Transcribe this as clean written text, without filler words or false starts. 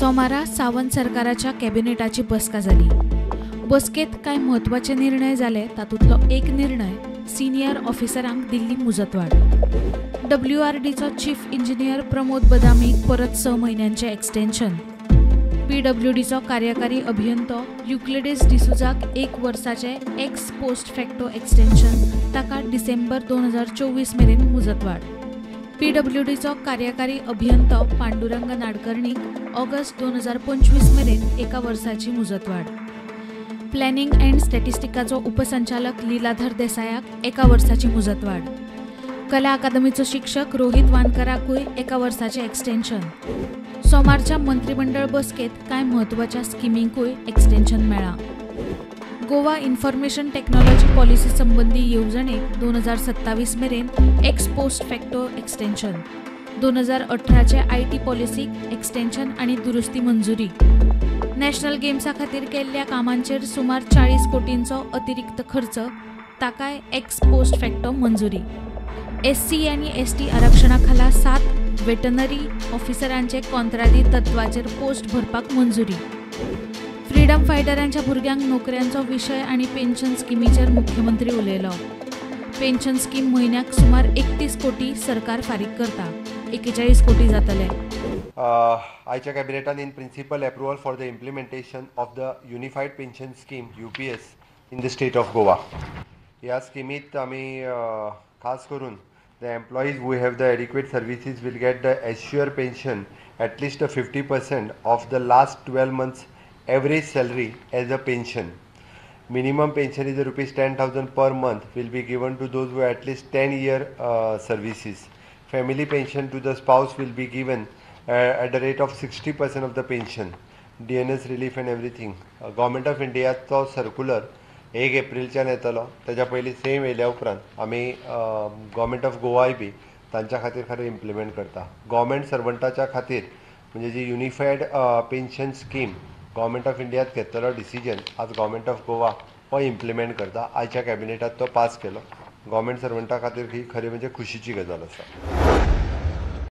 सोमारा सावंत सरकाराच्या कॅबिनेटाची बसका जाली। बसकेत काय महत्वाचे निर्णय जाले, तातूंतलो एक निर्णय सिनियर ऑफिसरांक दिल्ली मुजतवाड। WRDचो चीफ इंजिनियर प्रमोद बदामीक परत 6 म्हयन्यांचे एक्सटेन्शन। PWDचो कार्यकारी अभियंतो युक्लिडिस डिसूजाक 1 वर्साचे एक्स पोस्ट फॅक्टो एक्सटेन्शन, ताका डिसेंबर 2024 मेरेन मुजतवाड। PWDचो कार्यकारी अभियंतो पांडुरंग नाडकर्णीक ऑगस्ट 2025 मेरेन 1 वर्साची मुजतवाड। प्लॅनिंग अँड स्टॅटिस्टिकाचो उपसंचालक लीलाधर देसायाक 1 वर्साची मुजतवाड। कला अकादमीचो शिक्षक रोहित वानकराकूय 1 वर्साचे एक्सटेन्शन। सोमारच्या मंत्रिमंडळ बसकेत कांय म्हत्वाच्या स्किमींकूय एक्सटेन्शन मेळ्ळा। गोवा इन्फॉर्मेशन टेक्नॉलॉजी पॉलिसी संबंधी येवजणेक 2027 मेरेन एक्स पोस्ट फॅक्टो एक्सटेन्शन। 2018चे IT पॉलिसीक एक्सटेन्शन आणि दुरुस्ती मंजुरी। नॅशनल गेम्सा खातीर केल्ल्या कामांचेर सुमार 40 कोटींचो अतिरिक्त खर्च, ताकाय एक्स पोस्ट फॅक्टो मंजुरी। SC आणि ST आरक्षणा खाला 7 वेटनरी ऑफिसरांचे कंत्राटी तत्वाचेर पोस्ट भरपाक मंजुरी। फ्रीडम फायटरांच्या भुरग्यांक नोकऱ्यांचो विशय आणि पेन्शन स्किमीचेर मुख्यमंत्री उलयलो। पेन्शन स्कीम म्हयन्याक सुमार 31 कोटी सरकार फारीक करता, 41 कोटी जातले। आयच्या कॅबिनेटान in principle approval for the implementation of the unified pension scheme UPS in the state of Goa. ह्या स्किमीत आमी खास करून the employees who have the adequate services will get the assured pension at least 50% of the last 12 months average salary as a pension. Minimum pension is rupees 10,000 per month will be given to those who have at least 10-year services. Family pension to the spouse will be given at the rate of 60% of the pension. DNS relief and everything. Government of India तो circular 1 एप्रिलच्यान येतलो, त्याच्या पयलीं same येयल्या उपरांत आमी government of गोवाय बी तांच्या खातीर खरें इम्प्लिमेंट करता। गव्हर्मेंट सर्वंटाच्या खातीर म्हणजे जी unified pension scheme government of इंडियात घेतलेलो डिसिजन आज गव्हर्मेंट ऑफ गोवा हो इम्प्लिमेंट करता। आयच्या कॅबिनेटात तो पास केलो। गव्हर्मेंट सर्वंटा खातीर ही खरी म्हणजे खुशीची गजाल आसा।